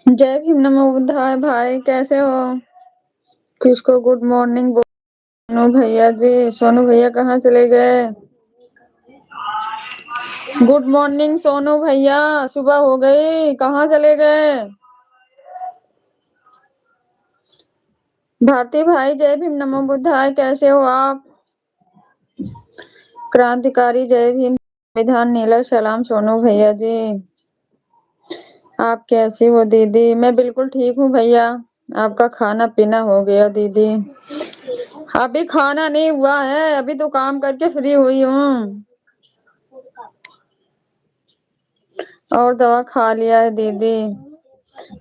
जय भीम नमो बुद्धाय भाई, कैसे हो? किसको गुड मॉर्निंग सोनू भैया जी? सोनू भैया कहाँ चले गए? गुड मॉर्निंग सोनू भैया, सुबह हो गई, कहाँ चले गए? भारती भाई जय भीम नमो बुद्धाय, कैसे हो आप? क्रांतिकारी जय भीम संविधान नीला सलाम सोनू भैया जी, आप कैसी हो दीदी? मैं बिल्कुल ठीक हूँ भैया। आपका खाना पीना हो गया दीदी? अभी खाना नहीं हुआ है, अभी तो काम करके फ्री हुई हूँ। और दवा खा लिया है दीदी?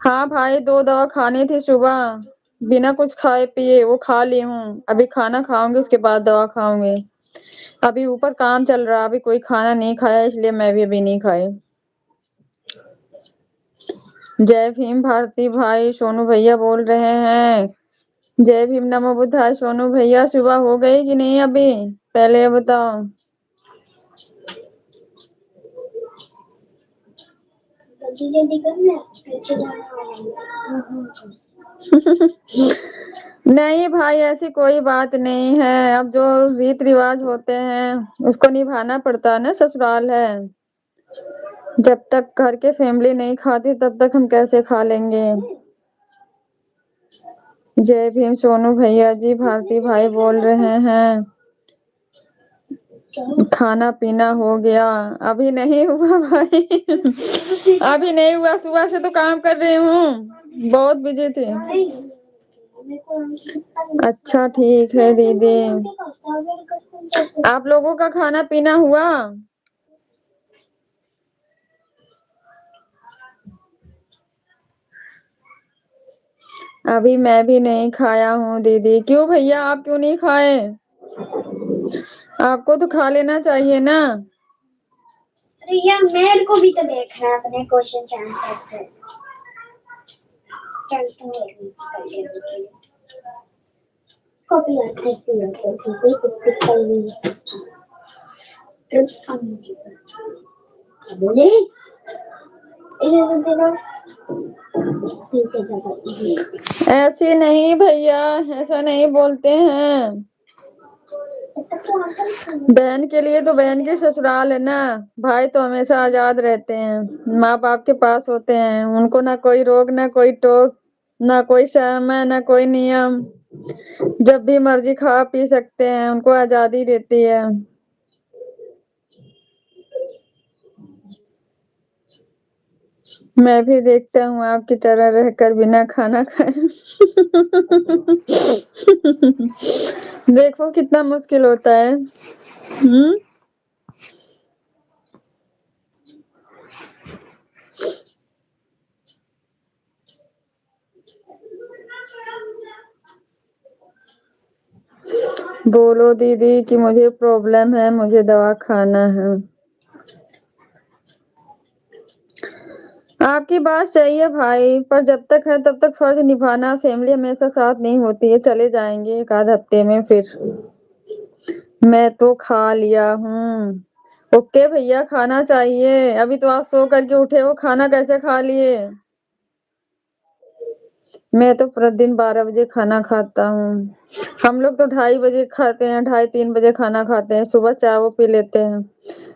हाँ भाई, 2 दवा खानी थी सुबह, बिना कुछ खाए पिए वो खा ली हूँ। अभी खाना खाऊंगी, उसके बाद दवा खाऊंगी। अभी ऊपर काम चल रहा, अभी कोई खाना नहीं खाया, इसलिए मैं भी अभी नहीं खाई। जय भीम भारती भाई, सोनू भैया बोल रहे हैं। जय भीम नमो बुद्धाय सोनू भैया, सुबह हो गई कि नहीं अभी? पहले ये बताओ। जल्दी करना, पीछे जाना। नहीं भाई, ऐसी कोई बात नहीं है। अब जो रीत रिवाज होते हैं उसको निभाना पड़ता है ना, ससुराल है। जब तक घर के फैमिली नहीं खाती तब तक हम कैसे खा लेंगे। जय भीम सोनू भैया जी, भारती भाई बोल रहे हैं। खाना पीना हो गया? अभी नहीं हुआ भाई। अभी नहीं हुआ, सुबह से तो काम कर रही हूँ, बहुत बिजी थी। अच्छा ठीक है दीदी। आप लोगों का खाना पीना हुआ? अभी मैं भी नहीं खाया हूँ दीदी। क्यों भैया, आप क्यों नहीं खाए? आपको तो खा लेना चाहिए ना। अरे यार, मेरे को भी तो देखना है अपने क्वेश्चन आंसर से। चल तू कॉपी करती है तो ठीक है, बोले ऐसे नहीं भैया, ऐसा नहीं बोलते हैं। बहन के लिए तो बहन के ससुराल है ना। भाई तो हमेशा आजाद रहते हैं, माँ बाप के पास होते हैं। उनको ना कोई रोक ना कोई टोक, ना कोई समय ना कोई नियम। जब भी मर्जी खा पी सकते हैं, उनको आजादी रहती है। मैं भी देखता हूँ आपकी तरह रहकर बिना खाना खाए। देखो कितना मुश्किल होता है। बोलो दीदी कि मुझे प्रॉब्लम है, मुझे दवा खाना है। आपकी बात सही है भाई, पर जब तक है तब तक फर्ज निभाना। फैमिली हमेशा साथ नहीं होती है, चले जाएंगे एक आध हफ्ते में फिर। मैं तो खा लिया हूँ। ओके भैया, खाना चाहिए। अभी तो आप सो करके उठे हो, खाना कैसे खा लिए? मैं तो प्रतिदिन 12 बजे खाना खाता हूँ। हम लोग तो 2:30 बजे खाते हैं, 2:30-3 बजे खाना खाते हैं। सुबह चाय वो पी लेते हैं।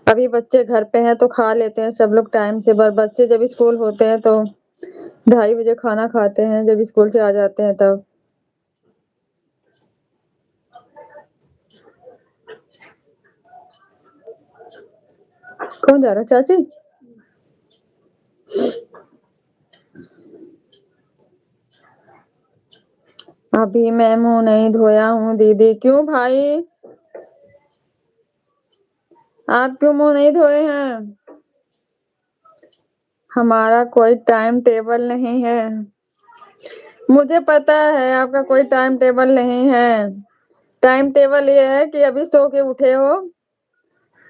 अभी बच्चे घर पे हैं तो खा लेते हैं सब लोग टाइम से। बच्चे जब स्कूल होते हैं तो 2:30 बजे खाना खाते हैं, जब स्कूल से आ जाते हैं तब। कौन जा रहा है, चाची? अभी मैं मुंह नहीं धोया हूँ दीदी। क्यों भाई, आप क्यों मुंह नहीं धोए हैं? हमारा कोई टाइम टेबल नहीं है। मुझे पता है आपका कोई टाइम टेबल नहीं है। टाइम टेबल ये है कि अभी सो के उठे हो,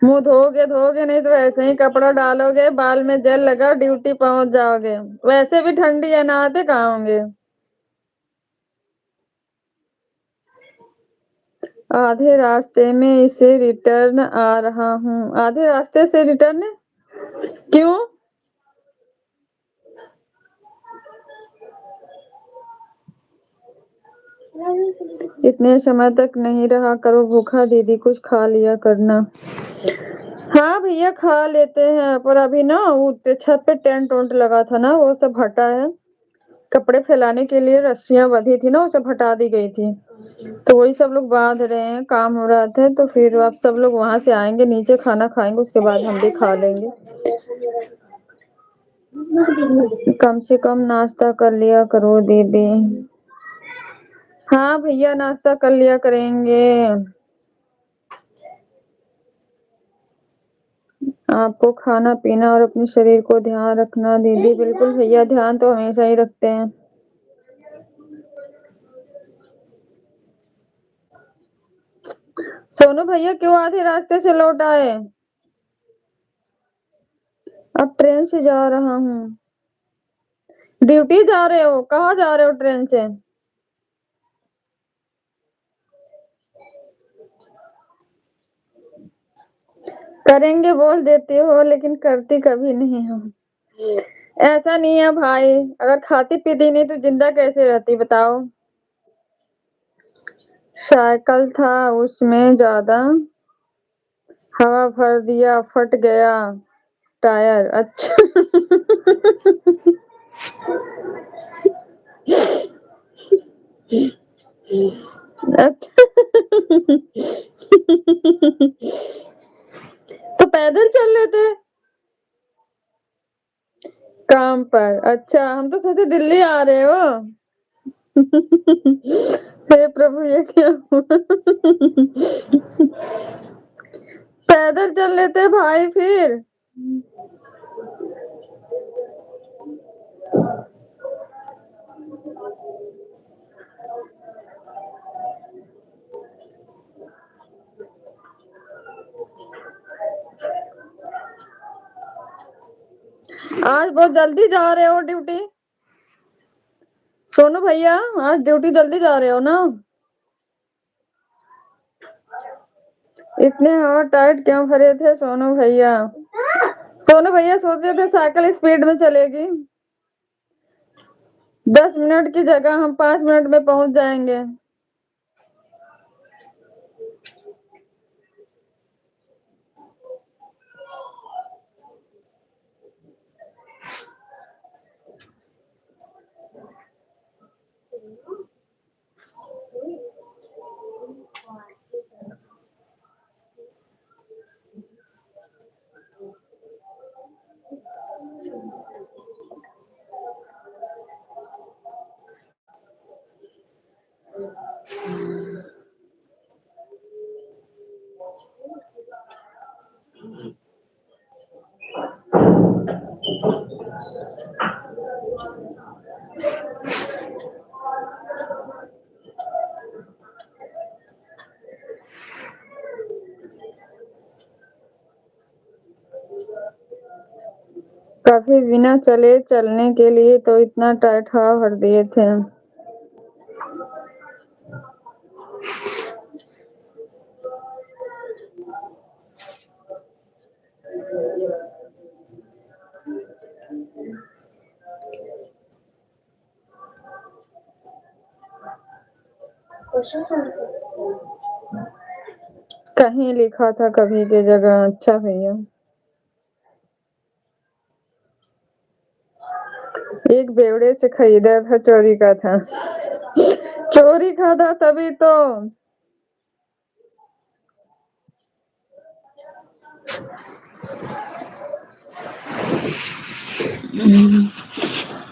मुंह धोगे धोगे, नहीं तो ऐसे ही कपड़ा डालोगे, बाल में जेल लगा, ड्यूटी पहुंच जाओगे। वैसे भी ठंडी है, नहाते कहाँ होंगे? आधे रास्ते में इसे रिटर्न आ रहा हूँ। आधे रास्ते से रिटर्न? क्यों? इतने समय तक नहीं रहा करो भूखा, दीदी कुछ खा लिया करना। हाँ भैया खा लेते हैं, पर अभी ना वो छत पे टेंट वेंट लगा था ना, वो सब हटा है। कपड़े फैलाने के लिए रस्सियां बंधी थी ना, वो सब हटा दी गई थी, तो वही सब लोग बांध रहे हैं, काम हो रहा था। तो फिर आप सब लोग वहां से आएंगे, नीचे खाना खाएंगे, उसके बाद हम भी खा लेंगे। कम से कम नाश्ता कर लिया करो दीदी। हाँ भैया नाश्ता कर लिया करेंगे। आपको खाना पीना और अपने शरीर को ध्यान रखना दीदी। बिल्कुल भैया, ध्यान तो हमेशा ही रखते हैं। सोनू भैया क्यों आधे रास्ते से लौट आए? अब ट्रेन से जा रहा हूँ। ड्यूटी जा रहे हो? कहाँ जा रहे हो ट्रेन से? करेंगे बोल देते हो, लेकिन करती कभी नहीं हो। ऐसा नहीं है भाई, अगर खाती पीती नहीं तो जिंदा कैसे रहती बताओ। साइकिल था, उसमें ज्यादा हवा भर दिया, फट गया टायर। अच्छा। अच्छा। तो पैदल चल लेते काम पर। अच्छा, हम तो सोचे दिल्ली आ रहे हो। हे प्रभु, ये क्या हुआ? पैदल चल लेते भाई फिर। आज बहुत जल्दी जा रहे हो ड्यूटी? सोनू भैया आज ड्यूटी जल्दी जा रहे हो ना? इतने हवा टाइट क्यों भरे थे सोनू भैया? सोनू भैया सोच रहे थे साइकिल स्पीड में चलेगी, 10 मिनट की जगह हम 5 मिनट में पहुंच जाएंगे। कभी बिना चले चलने के लिए तो इतना टाइट हवा भर दिए थे। कहीं लिखा था कभी की जगह। अच्छा भैया, एक बेवड़े से खरीदा था, चोरी का था। चोरी का था तभी तो।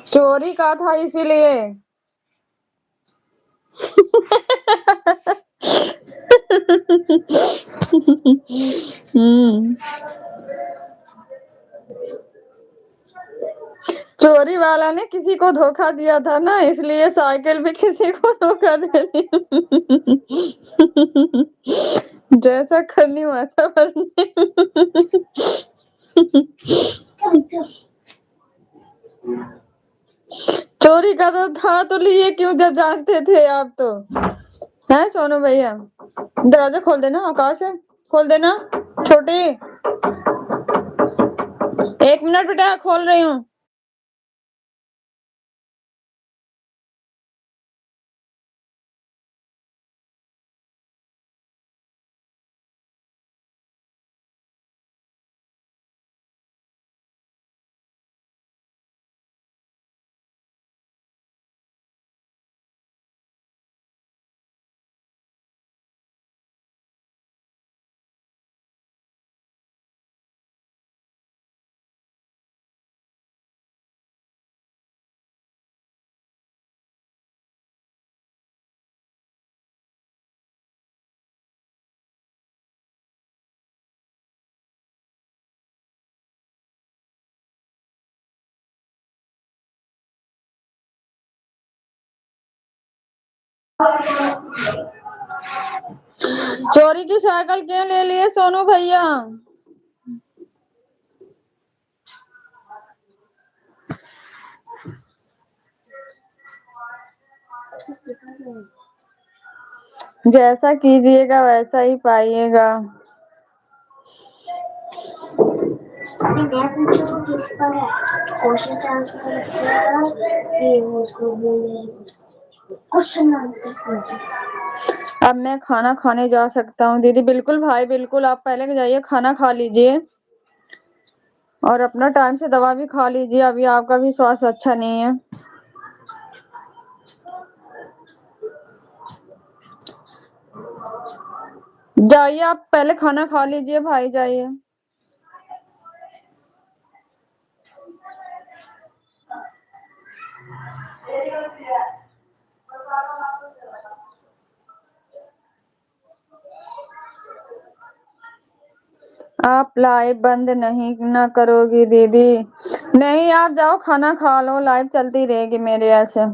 चोरी का था इसीलिए। चोरी वाला ने किसी को धोखा दिया था ना, इसलिए साइकिल भी किसी को धोखा दे दी। जैसा करनी वैसा करनी। चोरी का तो था तो लिए क्यों, जब जानते थे आप तो। है सोनू भैया, दरवाजा खोल देना। आकाश है, खोल देना। छोटी, 1 मिनट बेटा, खोल रही हूँ। चोरी की साइकिल क्यों ले लिए सोनू भैया? जैसा कीजिएगा वैसा ही पाइएगा। Question answer question answer. अब मैं खाना खाने जा सकता हूँ दीदी? बिल्कुल भाई बिल्कुल, आप पहले जाइए खाना खा लीजिए और अपना टाइम से दवा भी खा लीजिए, अभी आपका भी स्वास्थ्य अच्छा नहीं है। जाइए आप पहले खाना खा लीजिए भाई, जाइए। आप लाइव बंद नहीं ना करोगी दीदी? नहीं, आप जाओ खाना खा लो, लाइव चलती रहेगी मेरे ऐसे।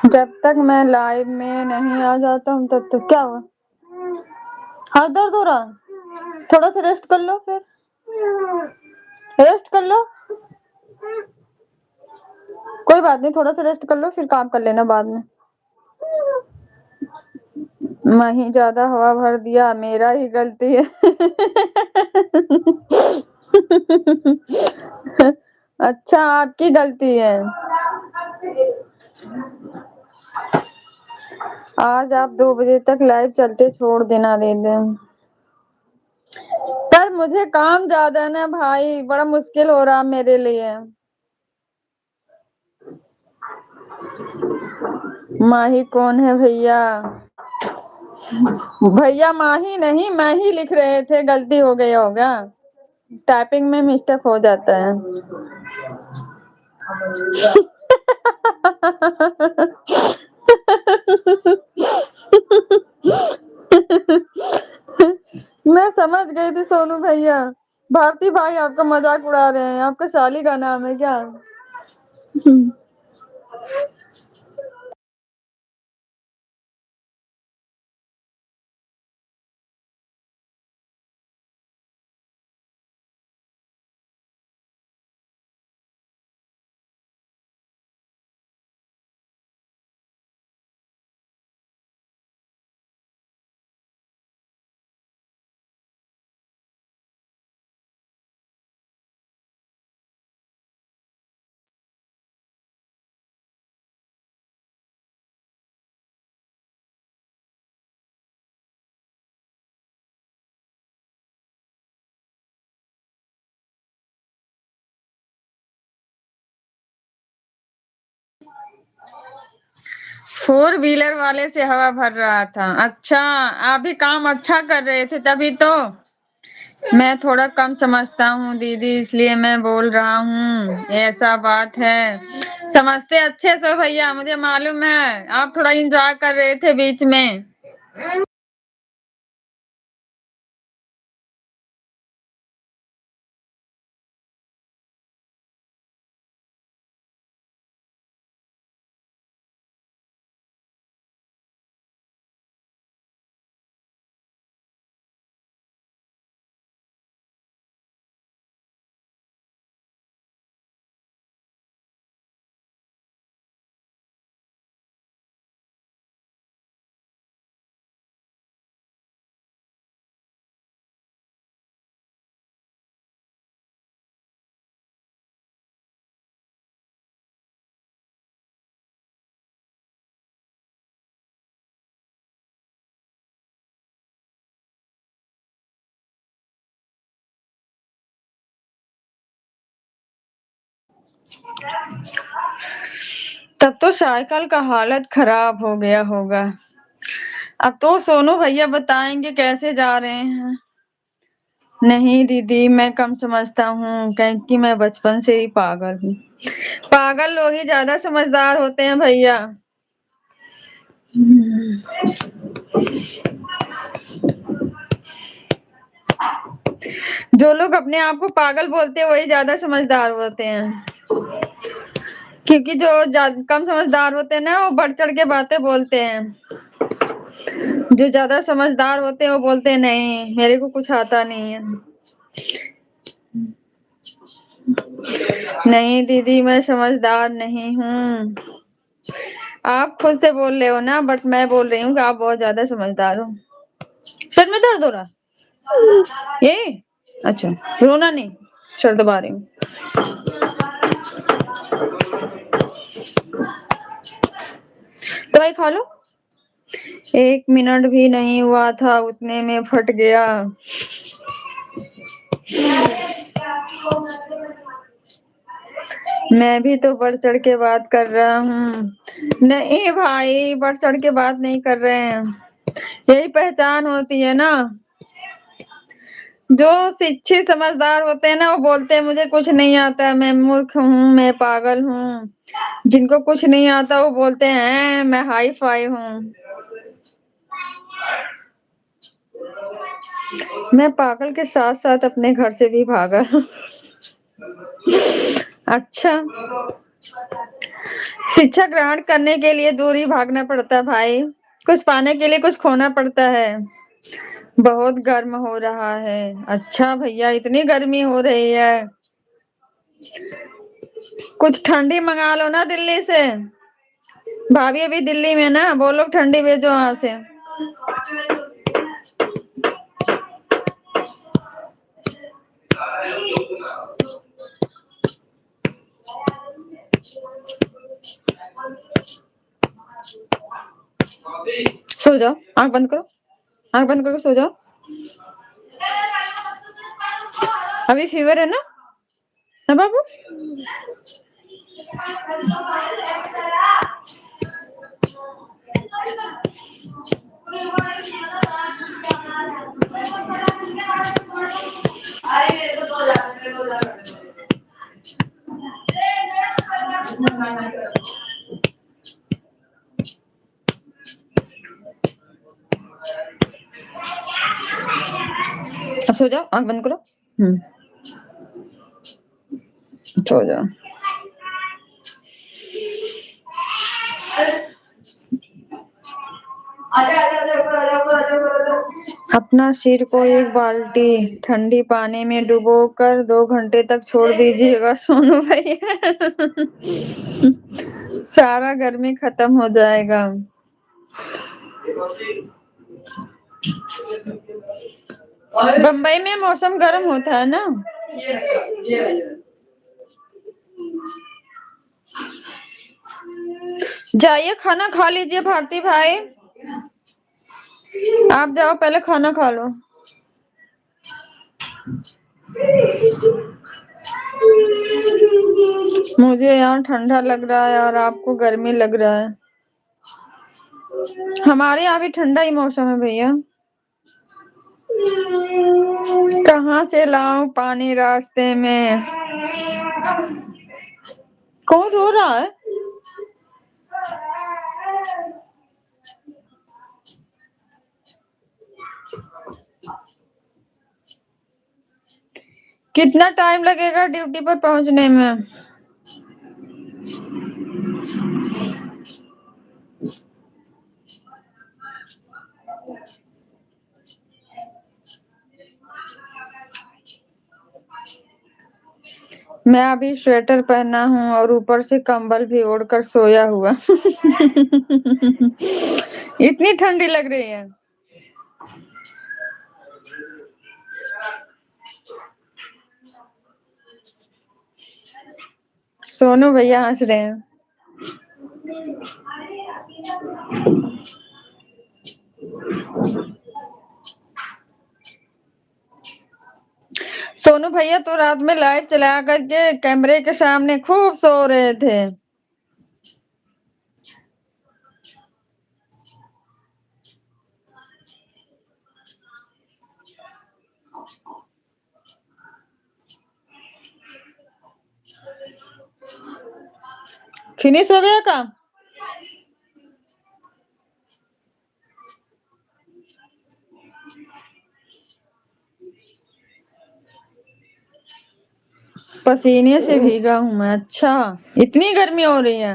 जब तक मैं लाइव में नहीं आ जाता हूँ तब तक। क्या हुआ? हाथ दर्द हो रहा? थोड़ा सा रेस्ट कर लो, फिर रेस्ट कर लो, कोई बात नहीं, थोड़ा सा रेस्ट कर लो, फिर काम कर लेना बाद में। मैं ही ज्यादा हवा भर दिया, मेरा ही गलती है। अच्छा, आपकी गलती है। आज आप 2 बजे तक लाइव चलते छोड़ देना दीदी। पर मुझे काम ज्यादा ना भाई, बड़ा मुश्किल हो रहा मेरे लिए। माही कौन है भैया? भैया माही नहीं, मैं ही लिख रहे थे, गलती हो गई होगा, टाइपिंग में मिस्टेक हो जाता है। मैं समझ गई थी सोनू भैया, भारती भाई आपका मजाक उड़ा रहे हैं। आपका शाली का नाम है क्या? फोर व्हीलर वाले से हवा भर रहा था। अच्छा, आप भी काम अच्छा कर रहे थे तभी तो। मैं थोड़ा कम समझता हूँ दीदी, इसलिए मैं बोल रहा हूँ, ऐसा बात है। समझते अच्छे से भैया, मुझे मालूम है, आप थोड़ा इंजॉय कर रहे थे बीच में। तब तो साइकिल का हालत खराब हो गया होगा। अब तो सोनू भैया बताएंगे कैसे जा रहे हैं। नहीं दीदी, मैं कम समझता हूँ क्योंकि मैं बचपन से ही पागल हूँ। पागल लोग ही ज्यादा समझदार होते हैं भैया। जो लोग अपने आप को पागल बोलते हैं वही ज्यादा समझदार होते हैं, क्योंकि जो कम समझदार होते हैं ना वो बढ़ चढ़ के बातें बोलते हैं। जो ज्यादा समझदार होते हैं वो बोलते हैं नहीं, मेरे को कुछ आता नहीं है। नहीं दीदी, मैं समझदार नहीं हूँ। आप खुद से बोल रहे हो ना, बट मैं बोल रही हूँ कि आप बहुत ज्यादा समझदार हो। सर में दर्द हो रहा ये? अच्छा, रोना नहीं, सर दबा रही हूँ। दवाई खा लो। 1 मिनट भी नहीं हुआ था उतने में फट गया। मैं भी तो बढ़ चढ़ के बात कर रहा हूँ। नहीं भाई, बढ़ चढ़ के बात नहीं कर रहे हैं, यही पहचान होती है ना। जो शिक्षित समझदार होते हैं ना वो बोलते हैं मुझे कुछ नहीं आता, मैं मूर्ख हूँ, मैं पागल हूँ। जिनको कुछ नहीं आता वो बोलते हैं मैं हाई फाई हूँ। मैं पागल के साथ साथ अपने घर से भी भागा। अच्छा, शिक्षा ग्रहण करने के लिए दूर ही भागना पड़ता है भाई, कुछ पाने के लिए कुछ खोना पड़ता है। बहुत गर्म हो रहा है। अच्छा भैया, इतनी गर्मी हो रही है, कुछ ठंडी मंगा लो ना दिल्ली से। भाभी अभी दिल्ली में ना, बोलो ठंडी भेजो वहां से। सो जाओ, आंख बंद करो, आंख बंद करके सो जाओ। अभी फीवर है ना बाबू? अब सो जाओ, आंख बंद करो। सो जाओ। अपना सिर को 1 बाल्टी ठंडी पानी में डुबोकर 2 घंटे तक छोड़ दीजिएगा सोनू भैया। सारा गर्मी खत्म हो जाएगा। बम्बई में मौसम गर्म होता है ना। जाइए खाना खा लीजिए भारती भाई, आप जाओ पहले खाना खा लो। मुझे यहाँ ठंडा लग रहा है और आपको गर्मी लग रहा है। हमारे यहाँ भी ठंडा ही मौसम है भैया। कहाँ से लाऊं पानी रास्ते में? कौन रो रहा है? कितना टाइम लगेगा ड्यूटी पर पहुंचने में? मैं अभी स्वेटर पहना हूँ और ऊपर से कंबल भी ओढ़कर सोया हुआ। इतनी ठंडी लग रही है। सोनू भैया हंस रहे हैं। सोनू भैया तो रात में लाइट चला करके कैमरे के सामने खूब सो रहे थे। फिनिश हो गया काम? पसीने से भीगा हूँ मैं। अच्छा, इतनी गर्मी हो रही है।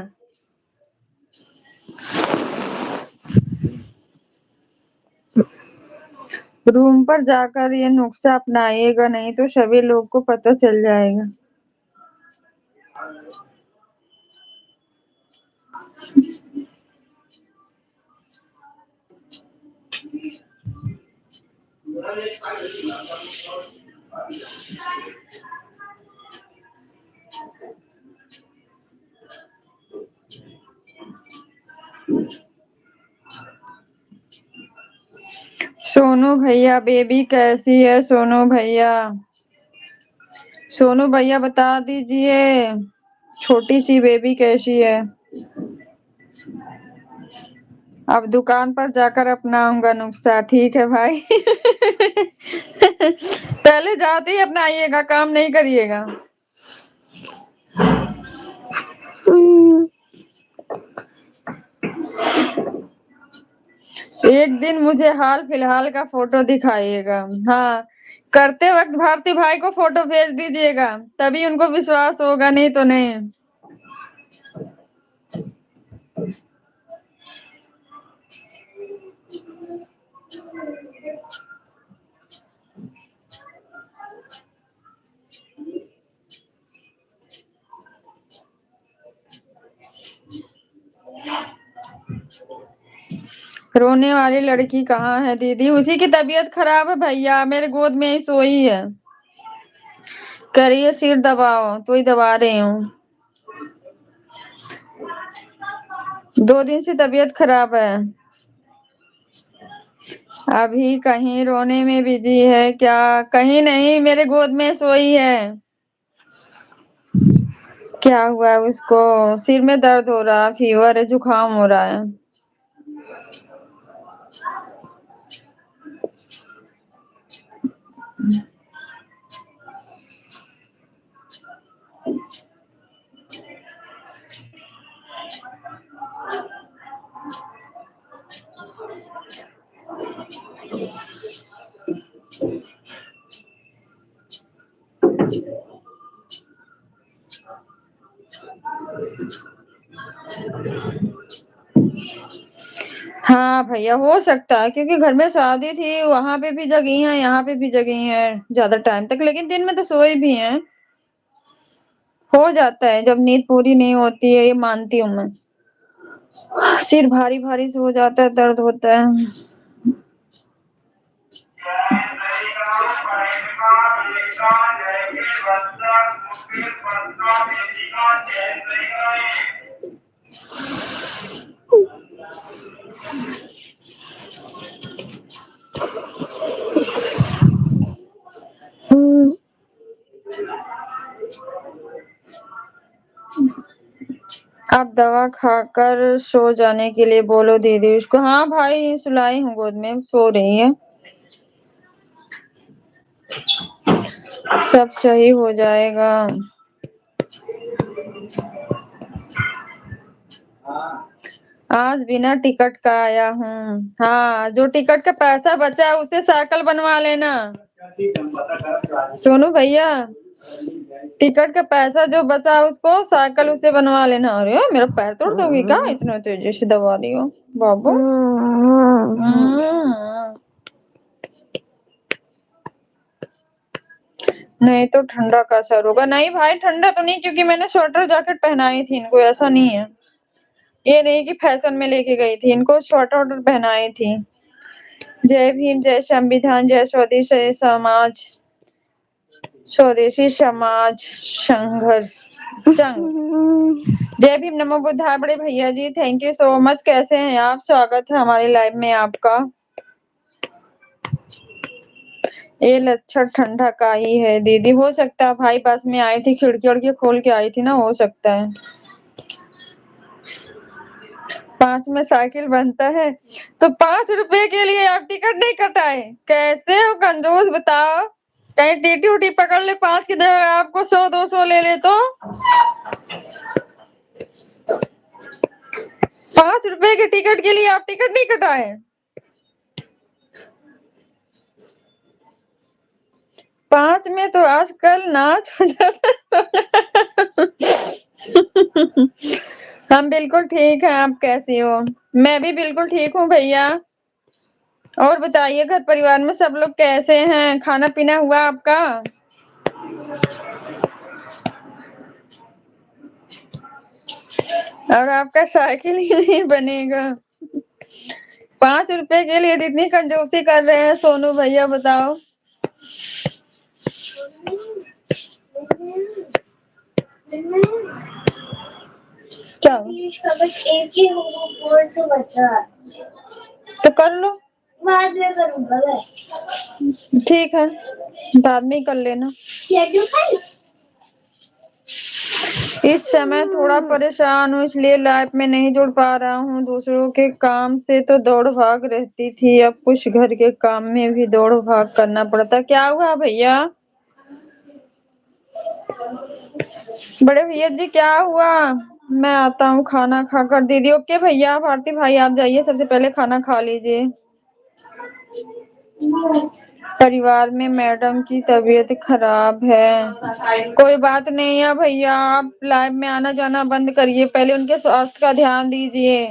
रूम पर जाकर ये नुस्खा अपनाइएगा, नहीं तो सभी लोग को पता चल जाएगा। सोनू भैया, बेबी कैसी है? सोनू भैया, सोनू भैया बता दीजिए, छोटी सी बेबी कैसी है? अब दुकान पर जाकर अपनाऊंगा नुस्खा। ठीक है भाई। पहले जाते ही अपनाइएगा, काम नहीं करिएगा। एक दिन मुझे हाल फिलहाल का फोटो दिखाइएगा। हाँ, करते वक्त भारती भाई को फोटो भेज दीजिएगा, तभी उनको विश्वास होगा, नहीं तो नहीं। रोने वाली लड़की कहाँ है दीदी? उसी की तबीयत खराब है भैया, मेरे गोद में ही सोई है। करिए सिर दबाओ, तो ही दबा रही हूँ। 2 दिन से तबीयत खराब है। अभी कहीं रोने में बिजी है क्या? कहीं नहीं, मेरे गोद में सोई है। क्या हुआ है उसको? सिर में दर्द हो रहा, फीवर है, जुकाम हो रहा है। हाँ भैया, हो सकता है, क्योंकि घर में शादी थी, वहां पे भी जगी हैं, यहाँ पे भी जगी हैं ज्यादा टाइम तक, लेकिन दिन में तो सोई भी हैं। हो जाता है जब नींद पूरी नहीं होती है, ये मानती हूँ मैं। सिर भारी भारी से हो जाता है, दर्द होता है। अब दवा खाकर सो जाने के लिए बोलो दीदी उसको। हाँ भाई, सुलाई हूँ, गोद में सो रही है। सब सही हो जाएगा। आज बिना टिकट का आया हूँ। हाँ, जो टिकट का पैसा बचा है उससे साइकिल बनवा लेना। सोनू भैया, टिकट का पैसा जो बचा उसको साइकिल उससे बनवा लेना। अरे मेरा पैर तोड़ दोगी क्या? इतना तेजी से दबा रही हो बाबू। नहीं तो ठंडा का असर होगा। नहीं भाई, ठंडा तो नहीं, क्योंकि मैंने स्वेटर जैकेट पहनाई थी इनको, ऐसा नहीं है। ये नहीं कि फैशन में लेके गई थी, इनको स्वेटर वोटर पहनाई थी। जय भीम, जय संविधान, जय स्वदेशी समाज, स्वदेशी समाज संघर्ष संघ। जय भीम, नमो बुद्धाय। बड़े भैया जी, थैंक यू सो मच। कैसे हैं आप? स्वागत है हमारी लाइव में आपका। ये लक्षण ठंडा का ही है दीदी। हो सकता है भाई, बस में आई थी, खिड़की उड़की खोल के आई थी ना, हो सकता है। 5 में साइकिल बनता है तो 5 रुपए के लिए आप टिकट नहीं कटाए? कैसे हो कंजूस, बताओ। कहीं टीटी उटी पकड़ ले, 5 की जगह आपको 100 200 ले ले तो। ₹5 के टिकट के लिए आप टिकट नहीं कटाए? 5 में तो आजकल नाच हो जाता है। हम बिल्कुल ठीक हैं, आप कैसी हो? मैं भी बिल्कुल ठीक हूँ भैया। और बताइए घर परिवार में सब लोग कैसे हैं? खाना पीना हुआ आपका? और आपका साइकिल ही नहीं बनेगा। ₹5 के लिए इतनी कंजूसी कर रहे हैं सोनू भैया, बताओ। क्या इंग्लिश का बस एक ही बोर्ड से बचा है। तो कर लो, बाद में करूंगा मैं। ठीक है, बाद में ही कर लेना। इस समय थोड़ा परेशान हूँ, इसलिए लाइफ में नहीं जुड़ पा रहा हूँ। दूसरों के काम से तो दौड़ भाग रहती थी, अब कुछ घर के काम में भी दौड़ भाग करना पड़ता। क्या हुआ भैया? बड़े भैया जी क्या हुआ? मैं आता हूँ खाना खाकर। दीदी ओके भैया। भारती भाई आप जाइए, सबसे पहले खाना खा लीजिए। परिवार में मैडम की तबीयत खराब है। कोई बात नहीं है भैया, आप लाइव में आना जाना बंद करिए, पहले उनके स्वास्थ्य का ध्यान दीजिए।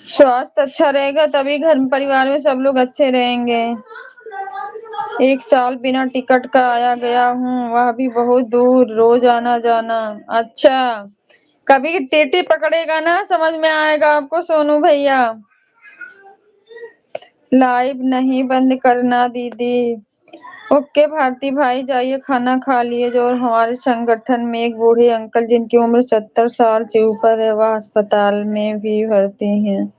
स्वास्थ्य अच्छा रहेगा तभी घर परिवार में सब लोग अच्छे रहेंगे। 1 साल बिना टिकट का आया गया हूँ, वह भी बहुत दूर, रोज आना जाना। अच्छा, कभी टीटी पकड़ेगा ना समझ में आएगा आपको सोनू भैया। लाइव नहीं बंद करना दीदी। ओके भारती भाई जाइए खाना खा लिए। जो हमारे संगठन में एक बूढ़े अंकल जिनकी उम्र 70 साल से ऊपर है, वह अस्पताल में भी भर्ती हैं।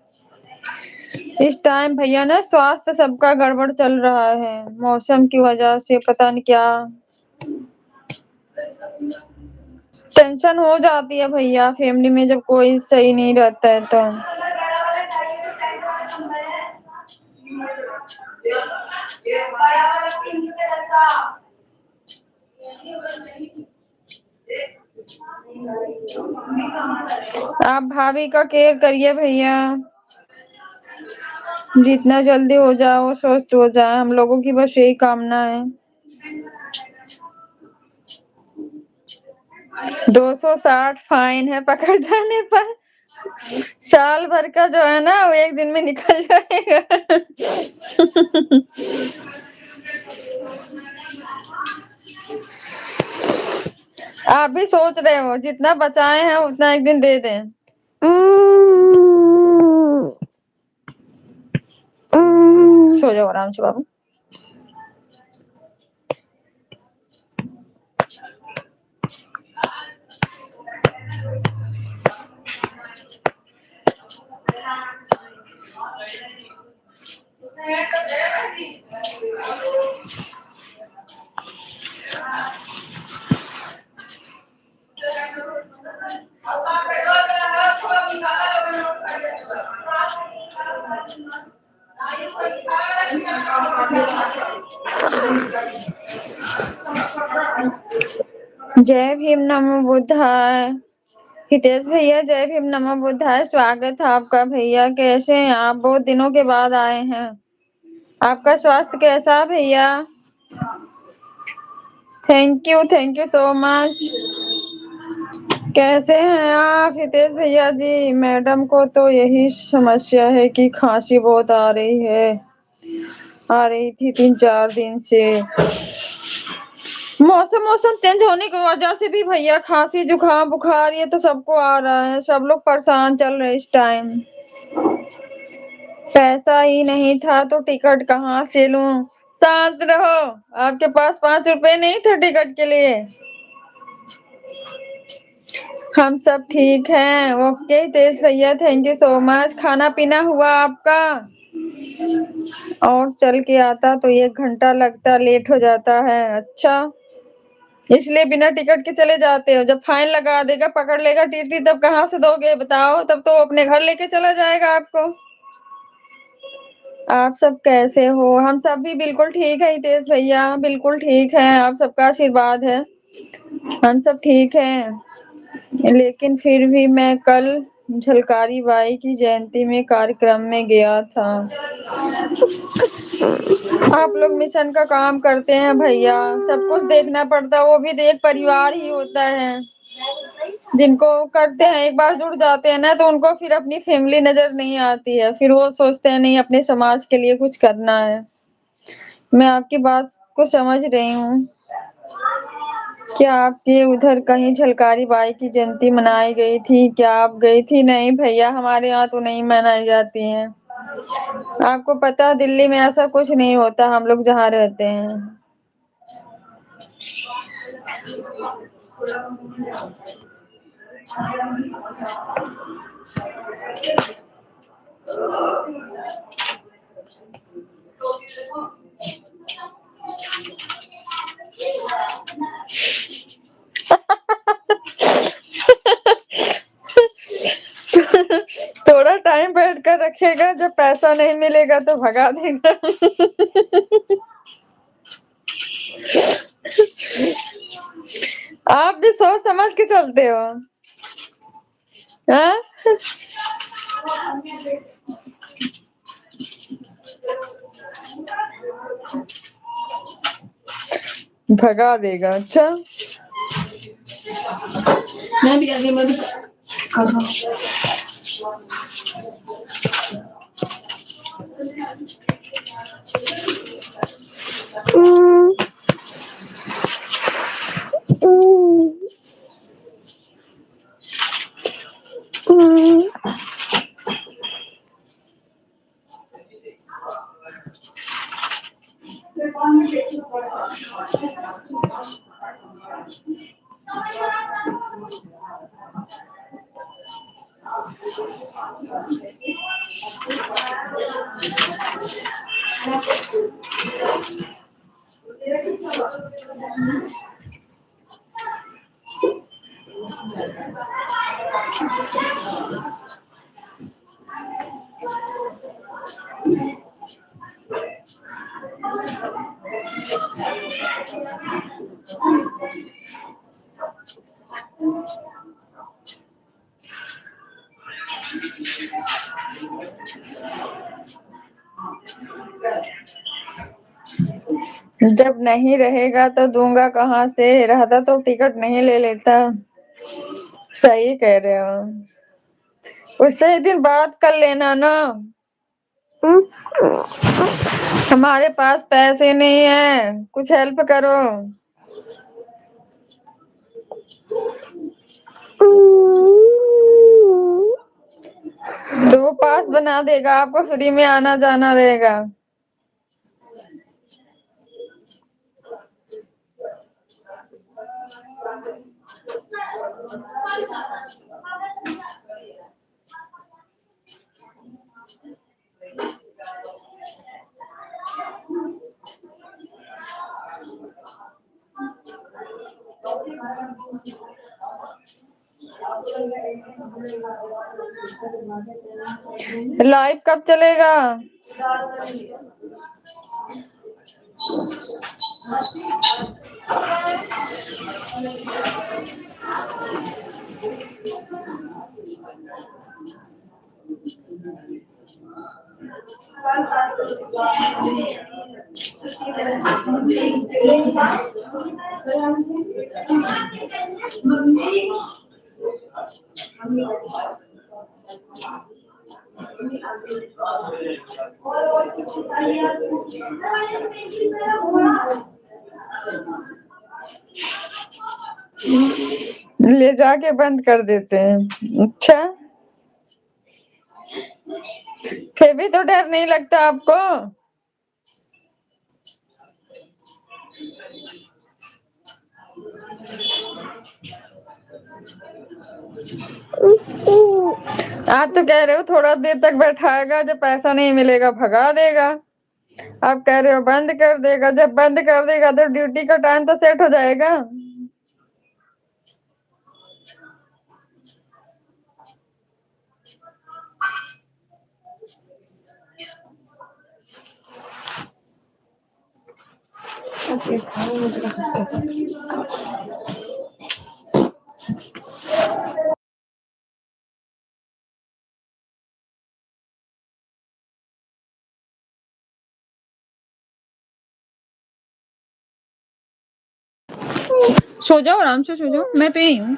इस टाइम भैया ना स्वास्थ्य सबका गड़बड़ चल रहा है, मौसम की वजह से पता नहीं क्या टेंशन हो जाती है भैया फैमिली में जब कोई सही नहीं रहता है तो। आप भाभी का केयर करिए भैया, जितना जल्दी हो जाए वो स्वस्थ हो जाए, हम लोगों की बस यही कामना है। 260 फाइन है पकड़ जाने पर। साल भर का जो है ना वो एक दिन में निकल जाएगा। आप भी सोच रहे हो जितना बचाए हैं उतना एक दिन दे दें। सो जाओ आराम से बाबू। जय भीम नमो बुद्धाय। हितेश भैया जय भीम नमो बुद्धाय, स्वागत है आपका भैया। कैसे हैं आप? बहुत दिनों के बाद आए हैं। आपका स्वास्थ्य कैसा है भैया? Thank you so much. कैसे हैं आप हितेश भैया जी? मैडम को तो यही समस्या है कि खांसी बहुत आ रही थी 3-4 दिन से। मौसम चेंज होने की वजह से भी भैया खांसी जुकाम बुखार ये तो सबको आ रहा है, सब लोग परेशान चल रहे इस टाइम। पैसा ही नहीं था तो टिकट कहाँ से लूं? शांत रहो, आपके पास ₹5 नहीं थे टिकट के लिए? हम सब ठीक हैं। ओके तेज भैया थैंक यू सो मच। खाना पीना हुआ आपका? और चल के आता तो 1 घंटा लगता, लेट हो जाता है। अच्छा, इसलिए बिना टिकट के चले जाते हो? जब फाइन लगा देगा, पकड़ लेगा टीटी, तब कहाँ से दोगे बताओ? तब तो अपने घर लेके चला जाएगा आपको। आप सब कैसे हो? हम सब भी बिल्कुल ठीक है हितेश भैया, बिल्कुल ठीक है, आप सबका आशीर्वाद है, हम सब ठीक हैं। लेकिन फिर भी मैं कल झलकारी बाई की जयंती में कार्यक्रम में गया था। आप लोग मिशन का काम करते हैं भैया, सब कुछ देखना पड़ता है, वो भी एक परिवार ही होता है। जिनको करते हैं एक बार जुड़ जाते हैं ना, तो उनको फिर अपनी फैमिली नजर नहीं आती है, फिर वो सोचते हैं नहीं अपने समाज के लिए कुछ करना है। मैं आपकी बात को समझ रही हूँ। क्या आपके उधर कहीं झलकारी बाई की जयंती मनाई गई थी? क्या आप गई थी? नहीं भैया, हमारे यहाँ तो नहीं मनाई जाती है। आपको पता है दिल्ली में ऐसा कुछ नहीं होता, हम लोग जहाँ रहते हैं। थोड़ा टाइम बैठ कर रखेगा, जब पैसा नहीं मिलेगा तो भगा देगा। आप भी सोच समझ के चलते हो। हाँ? भगा देगा। अच्छा, मैं भी आगे मैं भी कर रहा हूँ। जब नहीं रहेगा तो दूंगा कहाँ से? रहता तो टिकट नहीं ले लेता। सही कह रहे हो। उससे एक दिन बात कर लेना ना। हमारे पास पैसे नहीं है, कुछ हेल्प करो। तो वो पास बना देगा, आपको फ्री में आना जाना रहेगा। लाइव कब चलेगा? ले जाके बंद कर देते हैं। अच्छा, फिर भी तो डर नहीं लगता आपको? आप तो कह रहे हो थोड़ा देर तक बैठाएगा, जब पैसा नहीं मिलेगा भगा देगा। आप कह रहे हो बंद कर देगा, जब बंद कर देगा तो ड्यूटी का टाइम तो सेट हो जाएगा। सो जाओ, आराम से सो जाओ, मैं तो यही हूँ।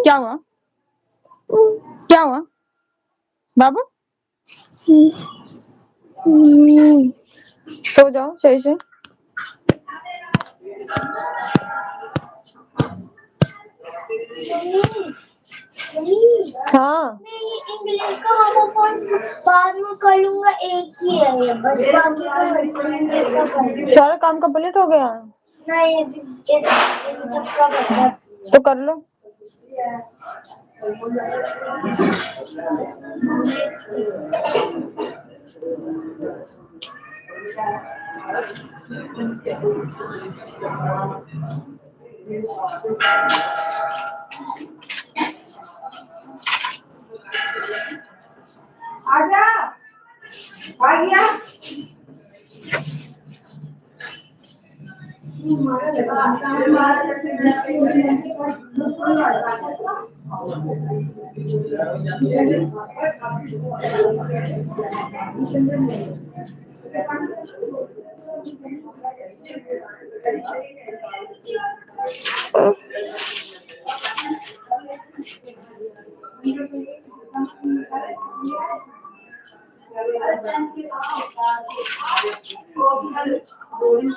क्या हुआ? क्या हुआ बाबू? सो जाओ सही से। हाँ मैं ये इंग्लिश का होमवर्क बाद में कर लूंगा, एक ही है ये, बस बाकी का इंग्लिश का कर लूंगा। सारा काम कंप्लीट हो गया? नहीं इन सबका बचा। तो कर लो। आजा आ गया।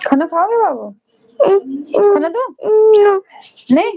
खाना खाओगे बाबू? खाना दो? नहीं